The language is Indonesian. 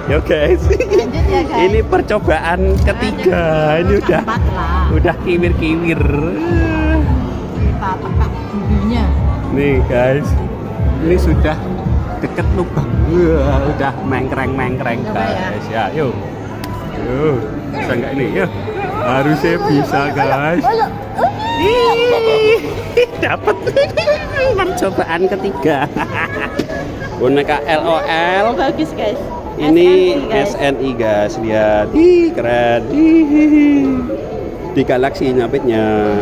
Yo guys. Lanjut ya guys. Ini percobaan ketiga. Ini udah kiwir-kiwir. Kita tekan giginya. Nih guys. Ini sudah deket lubang. Wah, udah mengkreng Coba ya. guys. Ya, yuk. Yuk. Bisa nggak ini? Yuk. Harusnya bisa guys. Dapat percobaan ketiga. Boneka LOL. Bagus guys. Ini guys. SNI guys, lihat. Ih, keren. Ih, di galaksi nyapitnya.